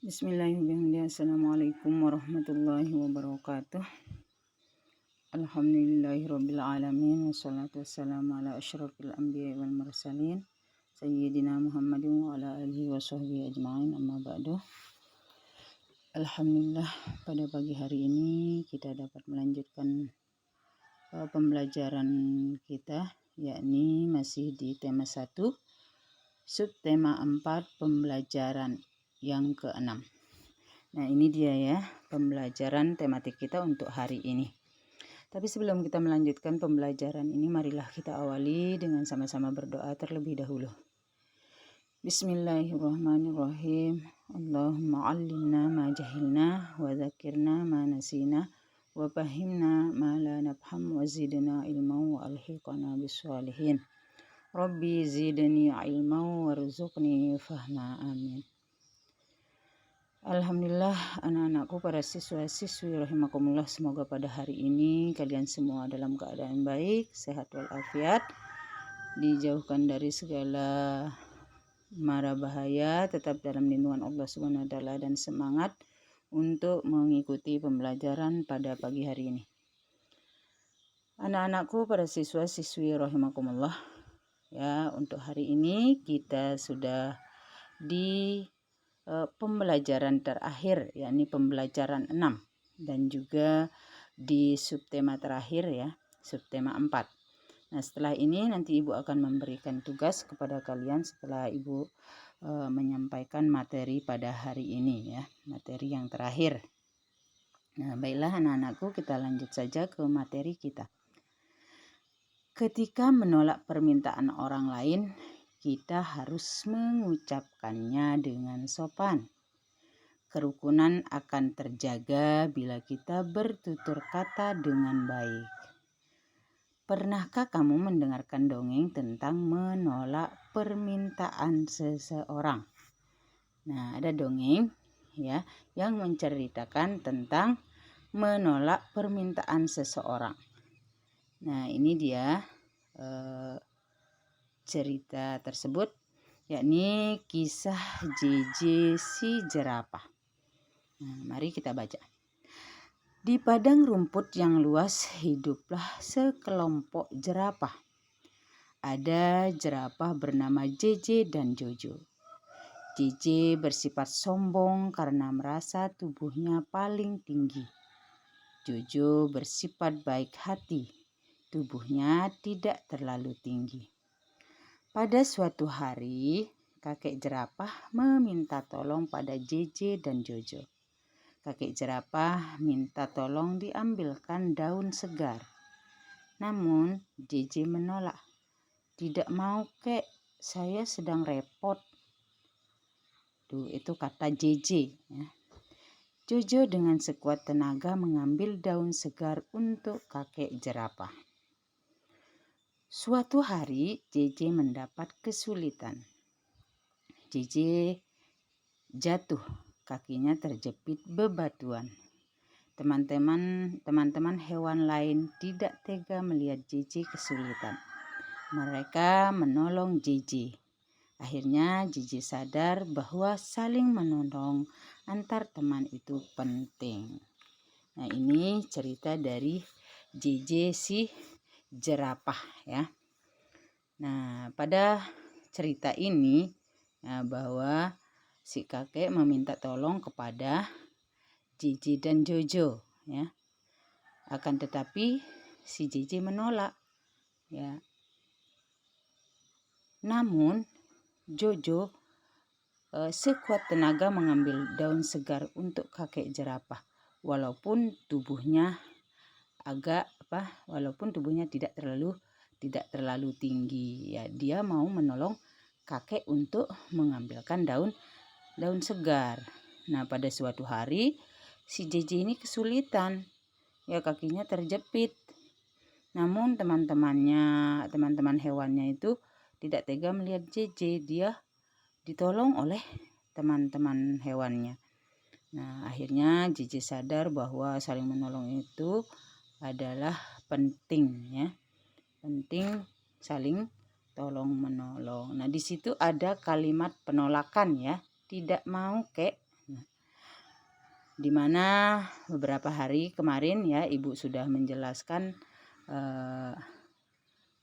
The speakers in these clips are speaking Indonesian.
Bismillahirrahmanirrahim. Assalamualaikum warahmatullahi wabarakatuh. Alhamdulillahirabbil alamin wassalatu wassalamu ala asyrafil anbiya'i wal mursalin sayyidina Muhammadin wa ala alihi wa sahbihi ajma'in, amma ba'du. Alhamdulillah, pada pagi hari ini kita dapat melanjutkan pembelajaran kita, yakni masih di tema 1, subtema 4, pembelajaran yang ke-6. Nah, ini dia ya pembelajaran tematik kita untuk hari ini. Tapi sebelum kita melanjutkan pembelajaran ini, marilah kita awali dengan sama-sama berdoa terlebih dahulu. Bismillahirrahmanirrahim. Allahumma 'allimna ma jahilna wa dzakirna ma nasina wa fahimna ma la nafham wa zidna ilman wa alhiqna bis-shalihin. Rabbi zidni ilman warzuqni fahma, amin. Alhamdulillah, anak-anakku, para siswa-siswi rahimakumullah, semoga pada hari ini kalian semua dalam keadaan baik, sehat walafiat, dijauhkan dari segala mara bahaya, tetap dalam lindungan Allah Subhanahu wa taala, dan semangat untuk mengikuti pembelajaran pada pagi hari ini. Anak-anakku, para siswa-siswi rahimakumullah, ya, untuk hari ini kita sudah di pembelajaran terakhir, yakni pembelajaran 6, dan juga di subtema terakhir ya, subtema 4. Nah, setelah ini nanti Ibu akan memberikan tugas kepada kalian setelah Ibu menyampaikan materi pada hari ini ya, materi yang terakhir. Nah, baiklah anak-anakku, kita lanjut saja ke materi kita. Ketika menolak permintaan orang lain, kita harus mengucapkannya dengan sopan. Kerukunan akan terjaga bila kita bertutur kata dengan baik. Pernahkah kamu mendengarkan dongeng tentang menolak permintaan seseorang? Nah, ada dongeng ya yang menceritakan tentang menolak permintaan seseorang. Nah, ini dia cerita tersebut, yakni kisah JJ si jerapah. Nah, mari kita baca. Di padang rumput yang luas hiduplah sekelompok jerapah. Ada jerapah bernama JJ dan Jojo. JJ bersifat sombong karena merasa tubuhnya paling tinggi. Jojo bersifat baik hati. Tubuhnya tidak terlalu tinggi. Pada suatu hari, kakek jerapah meminta tolong pada JJ dan Jojo. Kakek jerapah minta tolong diambilkan daun segar. Namun, JJ menolak. Tidak mau, kek, saya sedang repot. Tuh, itu kata JJ. Ya. Jojo dengan sekuat tenaga mengambil daun segar untuk kakek jerapah. Suatu hari, JJ mendapat kesulitan. JJ jatuh, kakinya terjepit bebatuan. Teman-teman hewan lain tidak tega melihat JJ kesulitan. Mereka menolong JJ. Akhirnya JJ sadar bahwa saling menolong antar teman itu penting. Nah, ini cerita dari JJ si jerapah ya. Nah, pada cerita ini bahwa si kakek meminta tolong kepada JJ dan Jojo ya. Akan tetapi si JJ menolak ya. Namun Jojo sekuat tenaga mengambil daun segar untuk kakek jerapah walaupun tubuhnya tidak terlalu tinggi ya. Dia mau menolong kakek untuk mengambilkan daun segar. Nah, pada suatu hari si JJ ini kesulitan ya, kakinya terjepit. Namun teman-teman hewannya itu tidak tega melihat JJ. Dia ditolong oleh teman-teman hewannya. Nah, akhirnya JJ sadar bahwa saling menolong itu adalah penting ya. Penting saling tolong menolong. Nah, di situ ada kalimat penolakan ya. Tidak mau, kek. Nah, di mana beberapa hari kemarin ya Ibu sudah menjelaskan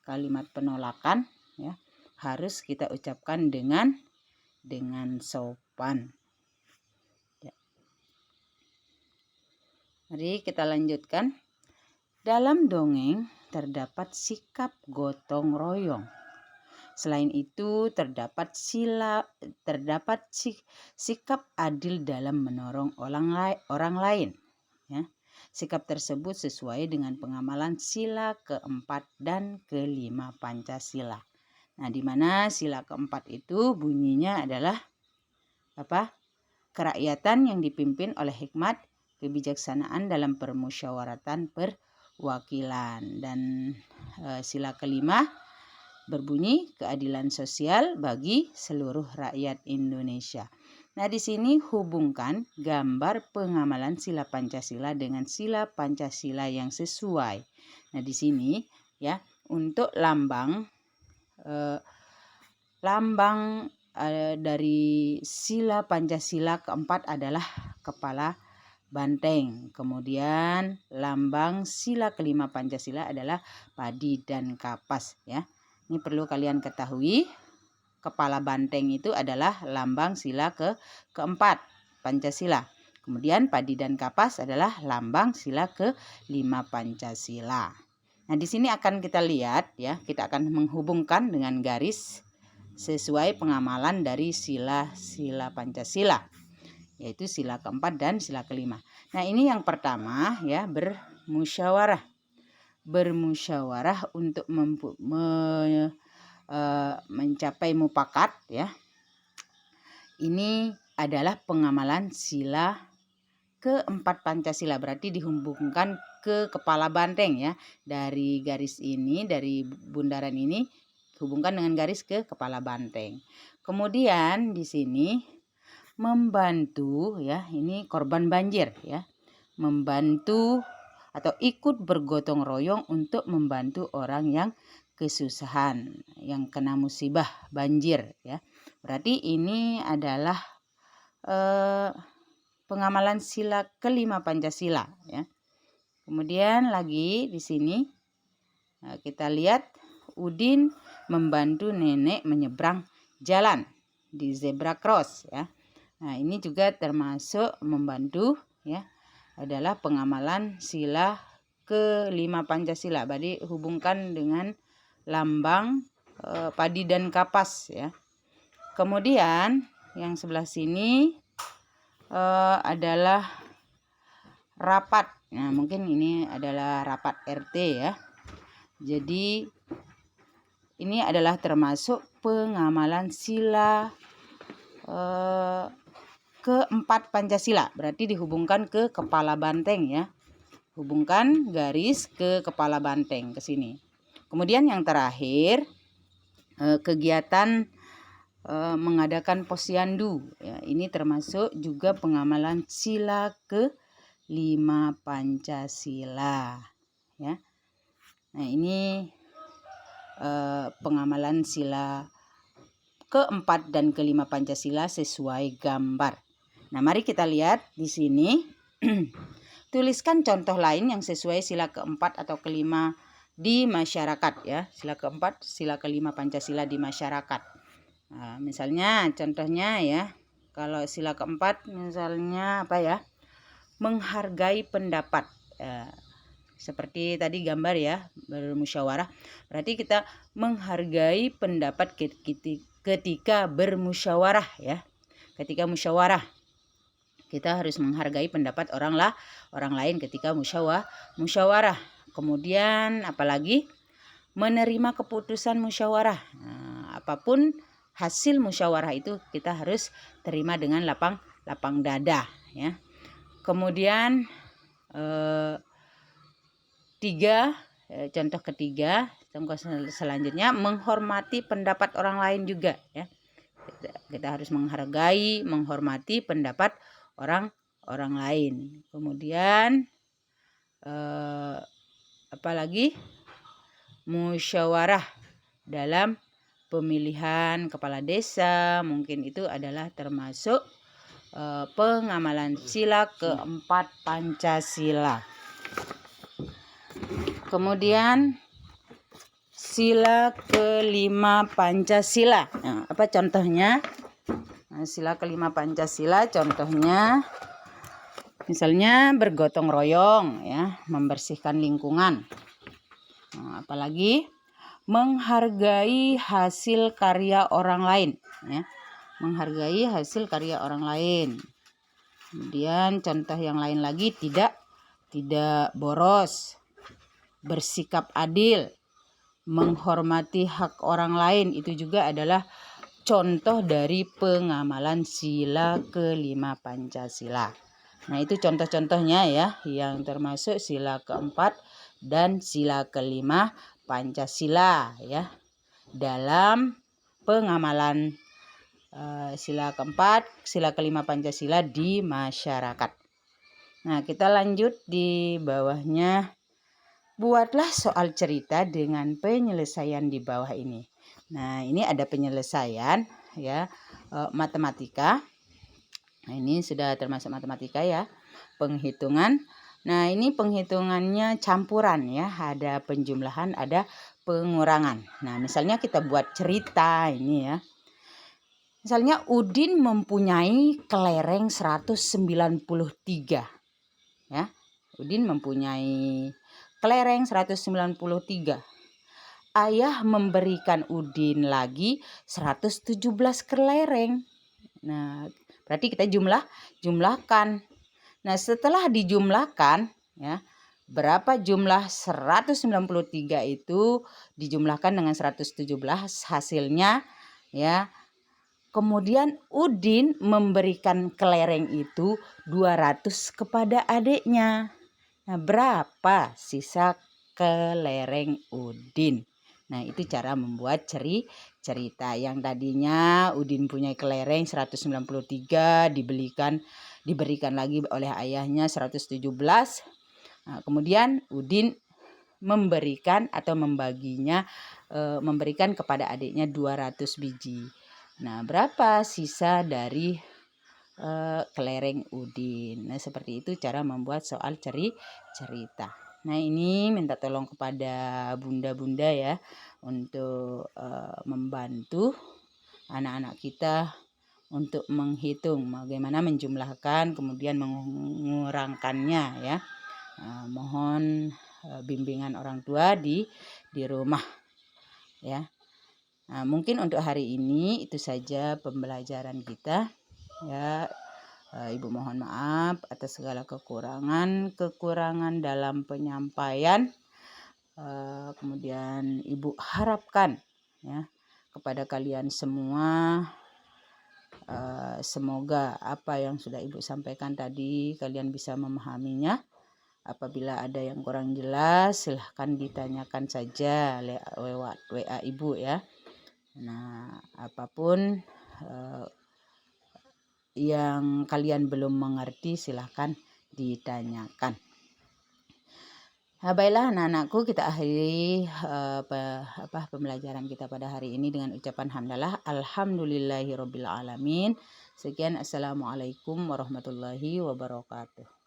kalimat penolakan ya harus kita ucapkan dengan sopan. Ya. Mari kita lanjutkan. Dalam dongeng terdapat sikap gotong royong. Selain itu terdapat sikap adil dalam menolong orang lain. Ya. Sikap tersebut sesuai dengan pengamalan sila keempat dan kelima Pancasila. Nah, di mana sila keempat itu bunyinya adalah apa? Kerakyatan yang dipimpin oleh hikmat, kebijaksanaan dalam permusyawaratan perwakilan. Dan sila kelima berbunyi keadilan sosial bagi seluruh rakyat Indonesia. Nah, di sini hubungkan gambar pengamalan sila Pancasila dengan sila Pancasila yang sesuai. Nah, di sini ya untuk lambang dari sila Pancasila keempat adalah kepala banteng. Kemudian lambang sila kelima Pancasila adalah padi dan kapas ya. Ini perlu kalian ketahui. Kepala banteng itu adalah lambang sila keempat Pancasila. Kemudian padi dan kapas adalah lambang sila kelima Pancasila. Nah, di sini akan kita lihat ya, kita akan menghubungkan dengan garis sesuai pengamalan dari sila Pancasila, yaitu sila keempat dan sila kelima. Nah, ini yang pertama ya, bermusyawarah. Bermusyawarah untuk mencapai mufakat ya. Ini adalah pengamalan sila keempat Pancasila, berarti dihubungkan ke kepala banteng ya. Dari garis ini, dari bundaran ini hubungkan dengan garis ke kepala banteng. Kemudian di sini membantu ya, ini korban banjir ya. Membantu atau ikut bergotong royong untuk membantu orang yang kesusahan, yang kena musibah banjir ya. Berarti ini adalah pengamalan sila kelima Pancasila ya. Kemudian lagi di sini kita lihat Udin membantu nenek menyeberang jalan di zebra cross ya. Nah, ini juga termasuk membantu ya, adalah pengamalan sila kelima Pancasila. Berarti hubungkan dengan lambang padi dan kapas ya. Kemudian yang sebelah sini adalah rapat. Nah, mungkin ini adalah rapat RT ya. Jadi ini adalah termasuk pengamalan sila keempat Pancasila. Berarti dihubungkan ke kepala banteng ya. Hubungkan garis ke kepala banteng ke sini. Kemudian yang terakhir kegiatan mengadakan posyandu ya, ini termasuk juga pengamalan sila kelima Pancasila ya. Nah, ini pengamalan sila keempat dan kelima Pancasila sesuai gambar. Nah, mari kita lihat di sini. Tuliskan contoh lain yang sesuai sila keempat atau kelima di masyarakat ya. Sila keempat, sila kelima Pancasila di masyarakat. Nah, misalnya contohnya ya, kalau sila keempat misalnya apa ya, menghargai pendapat seperti tadi gambar ya, bermusyawarah. Berarti kita menghargai pendapat ketika bermusyawarah ya. Ketika musyawarah kita harus menghargai pendapat orang lain ketika musyawarah. Kemudian apalagi menerima keputusan musyawarah. Nah, apapun hasil musyawarah itu kita harus terima dengan lapang dada ya. Kemudian contoh ketiga, contoh selanjutnya menghormati pendapat orang lain juga ya. Kita harus menghargai, menghormati pendapat orang lain. Kemudian apalagi musyawarah dalam pemilihan kepala desa, mungkin itu adalah termasuk pengamalan sila keempat Pancasila. Kemudian sila kelima Pancasila. Nah, apa contohnya? Nah, sila kelima Pancasila contohnya misalnya bergotong royong, ya, membersihkan lingkungan. Nah, apalagi menghargai hasil karya orang lain, ya, menghargai hasil karya orang lain. Kemudian contoh yang lain lagi tidak boros, bersikap adil, menghormati hak orang lain, itu juga adalah contoh dari pengamalan sila kelima Pancasila. Nah, itu contoh-contohnya ya, yang termasuk sila keempat dan sila kelima Pancasila ya, dalam pengamalan sila keempat, sila kelima Pancasila di masyarakat. Nah, kita lanjut di bawahnya. Buatlah soal cerita dengan penyelesaian di bawah ini. Nah, ini ada penyelesaian ya, matematika. Nah, ini sudah termasuk matematika ya. Penghitungan. Nah, ini penghitungannya campuran ya, ada penjumlahan, ada pengurangan. Nah, misalnya kita buat cerita ini ya. Misalnya Udin mempunyai kelereng 193. Ya. Udin mempunyai kelereng 193. Ayah memberikan Udin lagi 117 kelereng. Nah, berarti kita jumlahkan. Nah, setelah dijumlahkan ya, berapa jumlah 193 itu dijumlahkan dengan 117 hasilnya ya. Kemudian Udin memberikan kelereng itu 200 kepada adiknya. Nah, berapa sisa kelereng Udin? Nah, itu cara membuat cerita. Yang tadinya Udin punya kelereng 193, diberikan lagi oleh ayahnya 117. Nah, kemudian Udin memberikan atau memberikan kepada adiknya 200 biji. Nah, berapa sisa dari kelereng Udin? Nah, seperti itu cara membuat soal cerita. Nah, ini minta tolong kepada bunda-bunda ya, untuk membantu anak-anak kita untuk menghitung bagaimana menjumlahkan kemudian mengurangkannya ya. Mohon bimbingan orang tua di rumah ya. Nah, mungkin untuk hari ini itu saja pembelajaran kita ya. Ibu mohon maaf atas segala kekurangan dalam penyampaian. Kemudian Ibu harapkan ya kepada kalian semua, semoga apa yang sudah Ibu sampaikan tadi kalian bisa memahaminya. Apabila ada yang kurang jelas silahkan ditanyakan saja lewat WA Ibu ya. Nah, apapun yang kalian belum mengerti silahkan ditanyakan. Nah, baiklah anak-anakku, kita akhiri pembelajaran kita pada hari ini dengan ucapan hamdalah alhamdulillahirabbil alamin. Sekian, assalamualaikum warahmatullahi wabarakatuh.